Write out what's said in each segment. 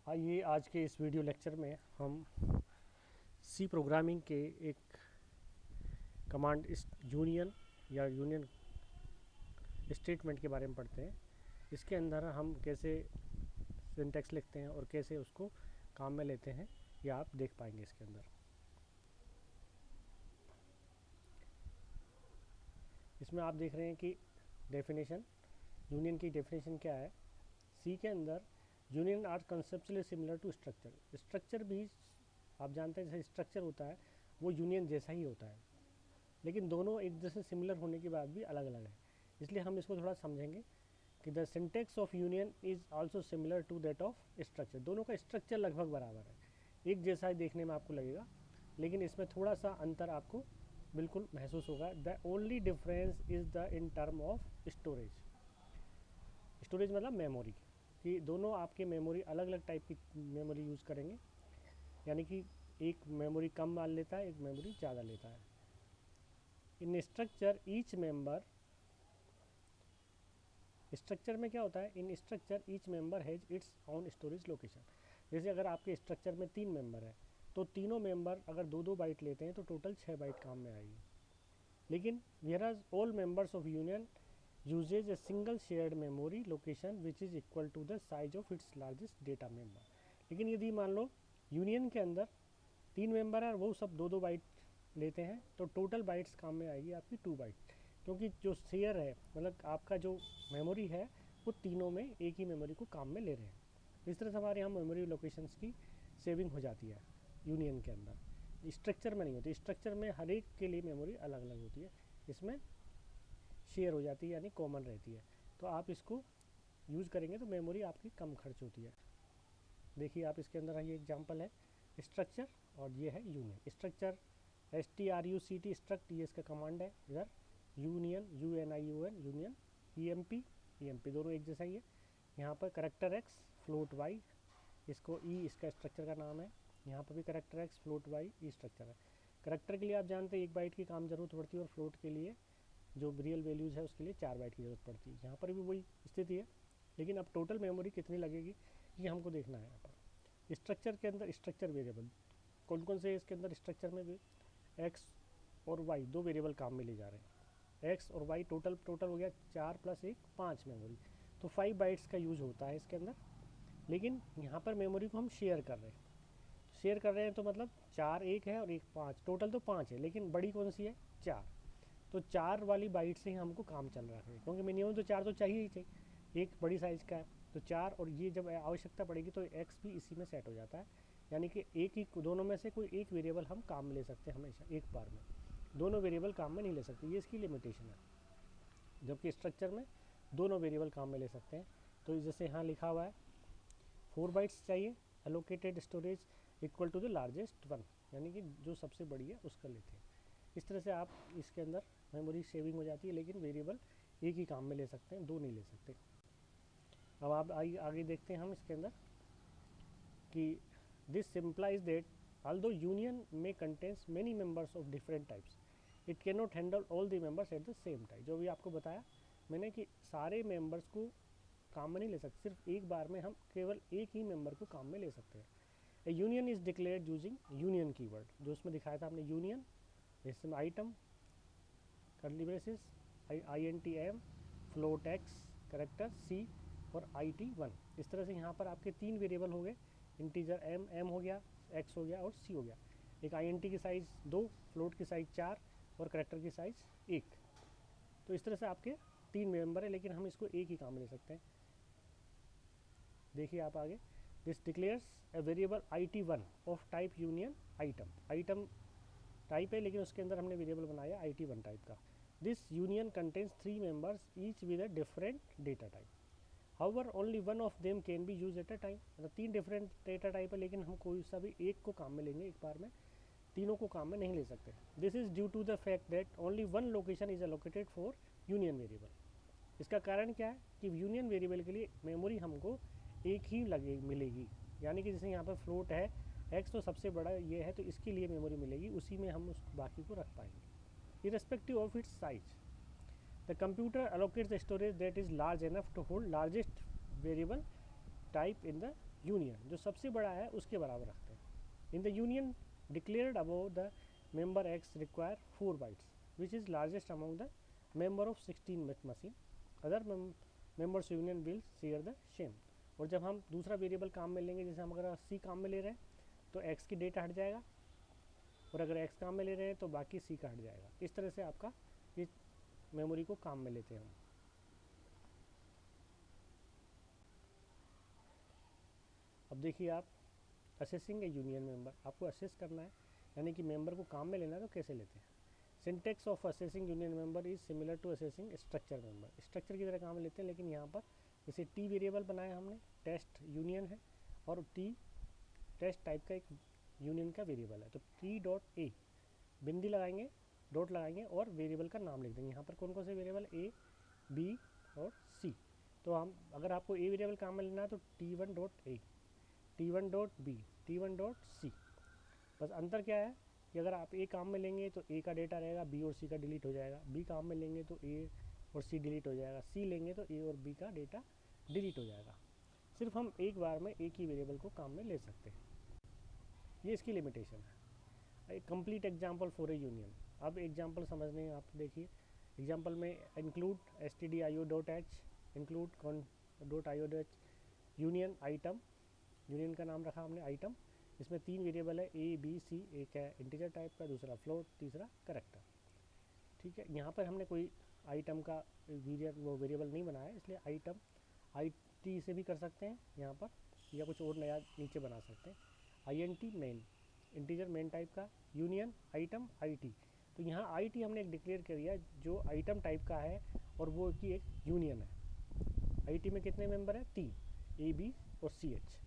आइए आज के इस वीडियो लेक्चर में हम सी प्रोग्रामिंग के एक कमांड यूनियन या यूनियन स्टेटमेंट के बारे में पढ़ते हैं। इसके अंदर हम कैसे सिंटैक्स लिखते हैं और कैसे उसको काम में लेते हैं, ये आप देख पाएंगे इसके अंदर। इसमें आप देख रहे हैं कि डेफिनेशन, यूनियन की डेफिनेशन क्या है। सी के अंदर union are conceptually similar to structure. Structure भी आप जानते हैं, जैसे स्ट्रक्चर होता है वो यूनियन जैसा ही होता है, लेकिन दोनों एक जैसे सिमिलर होने के बाद भी अलग अलग है। इसलिए हम इसको थोड़ा समझेंगे कि the syntax of union is also similar to that of structure. दोनों का स्ट्रक्चर लगभग बराबर है, एक जैसा ही देखने में आपको लगेगा, लेकिन इसमें थोड़ा सा अंतर आपको बिल्कुल महसूस होगा। The only difference is the in term of storage. Storage मतलब मेमोरी, कि दोनों आपके मेमोरी अलग अलग टाइप की मेमोरी यूज़ करेंगे, यानी कि एक मेमोरी कम मान लेता है, एक मेमोरी ज़्यादा लेता है। इन स्ट्रक्चर ईच मेंबर, स्ट्रक्चर में क्या होता है, इन structure each member has its own storage location. जैसे अगर आपके स्ट्रक्चर में 3 मेंबर है तो तीनों मेंबर अगर 2-2 बाइट लेते हैं तो टोटल 6 बाइट काम में आएगी। लेकिन whereas all members of union uses a single shared memory location which is equal to the size of its largest data member. लेकिन यदि मान लो यूनियन के अंदर 3 मेंबर है और वो सब 2-2 बाइट लेते हैं तो टोटल बाइट्स काम में आएगी आपकी 2 बाइट, क्योंकि जो शेयर है मतलब आपका जो मेमोरी है वो तीनों में एक ही मेमोरी को काम में ले रहे हैं। इस तरह से हमारे यहाँ मेमोरी लोकेशंस की सेविंग हो जाती है यूनियन के अंदर। स्ट्रक्चर में नहीं होती, स्ट्रक्चर में हर एक के लिए मेमोरी अलग अलग होती है, इसमें शेयर हो जाती है यानी कॉमन रहती है। तो आप इसको यूज़ करेंगे तो मेमोरी आपकी कम खर्च होती है। देखिए आप इसके अंदर ये एग्जांपल है स्ट्रक्चर और ये है यूनियन। स्ट्रक्चर STRUCT स्ट्रक्ट, ये इसका कमांड है। इधर यूनियन UNION यूनियन, EMP दोनों एक जैसा ही है। यहाँ पर करेक्टर X फ्लोट Y, इसको E इसका स्ट्रक्चर का नाम है। यहाँ पर भी character X float Y E structure है। करेक्टर के लिए आप जानते हैं 1 बाइट की काम ज़रूरत पड़ती है और फ्लोट के लिए जो रियल वैल्यूज़ है उसके लिए 4 बाइट की ज़रूरत पड़ती है। यहाँ पर भी वही स्थिति है, लेकिन अब टोटल मेमोरी कितनी लगेगी ये हमको देखना है। यहाँ पर स्ट्रक्चर के अंदर स्ट्रक्चर वेरिएबल कौन कौन से, इसके अंदर स्ट्रक्चर में भी X और Y 2 वेरिएबल काम में ले जा रहे हैं। X और Y टोटल हो गया 4 + 1 5 मेमोरी, तो 5 बाइट्स का यूज़ होता है इसके अंदर। लेकिन यहाँ पर मेमोरी को हम शेयर कर रहे हैं तो मतलब 4 1 है और 1 5, टोटल तो 5 है, लेकिन बड़ी कौन सी है 4। तो 4 वाली बाइट से ही हमको काम चल रहा है, क्योंकि मिनिमम तो 4 तो चाहिए ही चाहिए, एक बड़ी साइज़ का है तो 4, और ये जब आवश्यकता पड़ेगी तो X भी इसी में सेट हो जाता है। यानी कि एक ही दोनों में से कोई एक वेरिएबल हम काम में ले सकते हैं हमेशा एक बार में, दोनों वेरिएबल काम में नहीं ले सकते, ये इसकी लिमिटेशन है। जबकि स्ट्रक्चर में दोनों वेरिएबल काम में ले सकते हैं। तो जैसे यहाँ लिखा हुआ है 4 बाइट्स चाहिए, allocated storage equal to the largest one, यानी कि जो सबसे बड़ी है उसका लेते हैं। इस तरह से आप इसके अंदर मेमोरी सेविंग हो जाती है, लेकिन वेरिएबल एक ही काम में ले सकते हैं, 2 नहीं ले सकते। अब आप आगे देखते हैं हम इसके अंदर कि this simplifies that although union may contains many members of different types, it cannot handle all the members at the same time। जो भी आपको बताया मैंने कि सारे मेंबर्स को काम में नहीं ले सकते, सिर्फ एक बार में हम केवल एक ही मेंबर को काम में ले सकते हैं। A union is declared using union keyword, जो उसमें दिखाया था हमने यूनियन, इसमें item curly braces INTM float X character C और IT1। इस तरह से यहाँ पर आपके 3 वेरिएबल हो गए, इंटीजर M हो गया, X हो गया और C हो गया। एक INT की साइज़ 2, फ्लोट की साइज़ 4 और करेक्टर की साइज़ 1। तो इस तरह से आपके 3 मेंबर है, लेकिन हम इसको एक ही काम ले सकते हैं। देखिए आप आगे, this declares a variable IT1 of type union item type है, लेकिन उसके अंदर हमने वेरिएबल बनाया IT1 टाइप का। This union contains 3 members each with a different data type, however only one of them can be use at a time. मतलब 3 different data type है, लेकिन हम कोई सा भी एक को काम में लेंगे एक बार में, तीनों को काम में नहीं ले सकते। This is due to the fact that only one location is allocated for union variable. इसका कारण क्या है कि यूनियन वेरिएबल के लिए मेमोरी हमको एक ही मिलेगी, यानी कि जैसे यहाँ पर फ्लोट है X तो सबसे बड़ा ये है तो इसके लिए मेमोरी मिलेगी, उसी में हम उस बाकी को रख पाएंगे irrespective of its size. The computer allocates the storage that is large enough to hold largest variable type in the union जो सबसे बड़ा है उसके बराबर रखते हैं। In the union declared above the member x require 4 bytes which is largest among the member of 16 bit machine, other members union will share the same. और जब हम दूसरा वेरिएबल काम में लेंगे, जैसे हम अगर सी काम में ले रहे हैं तो एक्स की डेटा हट जाएगा, और अगर एक्स काम में ले रहे हैं तो बाकी सी का हट जाएगा। इस तरह से आपका ये मेमोरी को काम में लेते हैं हम। अब देखिए आप असेसिंग ए यूनियन मेंबर, आपको असेस करना है यानी कि मेंबर को काम में लेना है तो कैसे लेते हैं। Syntax of accessing union member is similar to accessing structure member. Structure की तरह काम में लेते हैं, लेकिन यहाँ पर जैसे टी वेरिएबल बनाया हमने, टेस्ट यूनियन है और टी टेस्ट टाइप का एक यूनियन का वेरिएबल है, तो टी डॉट ए बिंदी लगाएंगे, डॉट लगाएंगे और वेरिएबल का नाम लिख देंगे। यहाँ पर कौन कौन से वेरिएबल, ए बी और सी। तो हम अगर आपको ए वेरिएबल काम में लेना है तो T one dot A, T one dot B, T one dot C. बस अंतर क्या है कि अगर आप ए काम में लेंगे तो ए का डेटा रहेगा, बी और सी का डिलीट हो जाएगा, बी काम में लेंगे तो ए और सी डिलीट हो जाएगा, सी लेंगे तो ए और बी का डेटा डिलीट हो जाएगा। सिर्फ हम एक बार में एक ही वेरिएबल को काम में ले सकते हैं, ये इसकी लिमिटेशन है। एक complete example for A union. अब एग्जाम्पल समझने हैं आप, देखिए एग्जाम्पल में include stdio.h, include .io, union item, union का नाम रखा हमने आइटम। इसमें 3 वेरिएबल है, ए बी सी, एक है इंटीजर टाइप का, दूसरा फ्लोट, तीसरा करेक्टर। ठीक है, यहाँ पर हमने कोई आइटम का वेरिएबल नहीं बनाया है, इसलिए आइटम आई टी से भी कर सकते हैं यहाँ पर, या कुछ और नया नीचे बना सकते हैं। INT main, integer main type का, यूनियन आइटम IT। तो यहाँ IT हमने एक डिक्लेयर कर दिया जो आइटम टाइप का है और वो की एक यूनियन है। IT में कितने मेंबर हैं, 3, A B और CH।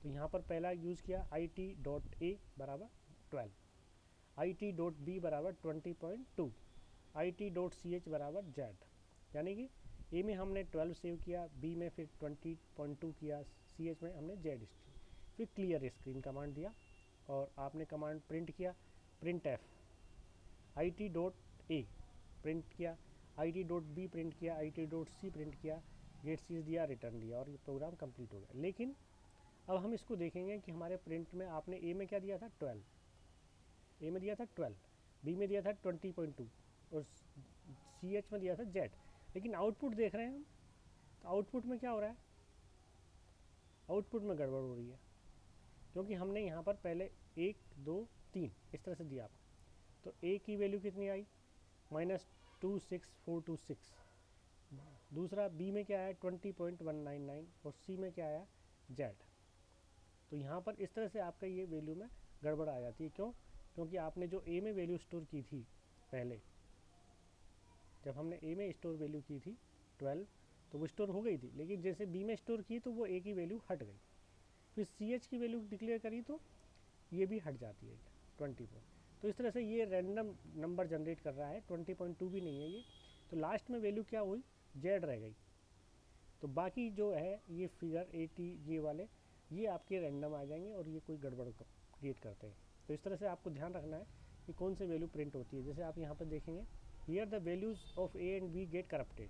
तो यहाँ पर पहला यूज़ किया IT.A बराबर 12, IT.B बराबर 20.2, IT.CH बराबर Z। यानी कि ए में हमने 12 सेव किया, बी में फिर 20.2 किया, CH में हमने Z स्ट्रिंग, फिर क्लियर स्क्रीन कमांड दिया और आपने कमांड प्रिंट किया, प्रिंट एफ, IT.A प्रिंट किया, IT.B प्रिंट किया, IT.C प्रिंट किया, गेट सीज दिया, रिटर्न दिया और ये प्रोग्राम कंप्लीट हो गया। लेकिन अब हम इसको देखेंगे कि हमारे प्रिंट में आपने ए में क्या दिया था, 12, ए में दिया था 12, बी में दिया था 20.2 और CH में दिया था Z। लेकिन आउटपुट देख रहे हैं हम, तो आउटपुट में क्या हो रहा है, आउटपुट में गड़बड़ हो रही है, क्योंकि हमने यहाँ पर पहले 1 2 3 इस तरह से दिया आपको। तो ए की वैल्यू कितनी आई, -26426। दूसरा बी में क्या है 20.199 और सी में क्या आया Z। तो यहाँ पर इस तरह से आपका ये वैल्यू में गड़बड़ आ जाती है। क्यों, क्योंकि आपने जो ए में वैल्यू स्टोर की थी पहले, जब हमने ए में स्टोर वैल्यू की थी 12 तो वो स्टोर हो गई थी, लेकिन जैसे बी में स्टोर की तो वो ए की वैल्यू हट गई, फिर CH की वैल्यू डिक्लेयर करी तो ये भी हट जाती है 20 पर। तो इस तरह से ये रैंडम नंबर जनरेट कर रहा है, 20.2 भी नहीं है ये। तो लास्ट में वैल्यू क्या हुई, Z रह गई। तो बाकी जो है ये फिगर 80 ये वाले ये आपके रैंडम आ जाएंगे और ये कोई गड़बड़ क्रिएट करते हैं। तो इस तरह से आपको ध्यान रखना है कि कौन से वैल्यू प्रिंट होती है। जैसे आप यहाँ पर देखेंगे, here the values of A and B get corrupted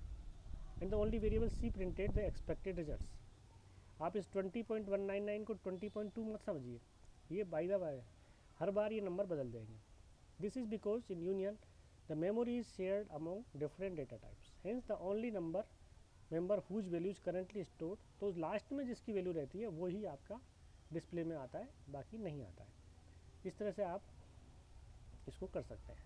and the only variable C printed the expected results. आप इस 20.199 को 20.2 मत समझिए, ये बाय द बाय हर बार ये नंबर बदल देंगे। This is because in union the memory is shared among different data types, hence the only member whose values currently stored. तो लास्ट में जिसकी वैल्यू रहती है वही आपका डिस्प्ले में आता है, बाकी नहीं आता है। इस तरह से आप इसको कर सकते हैं।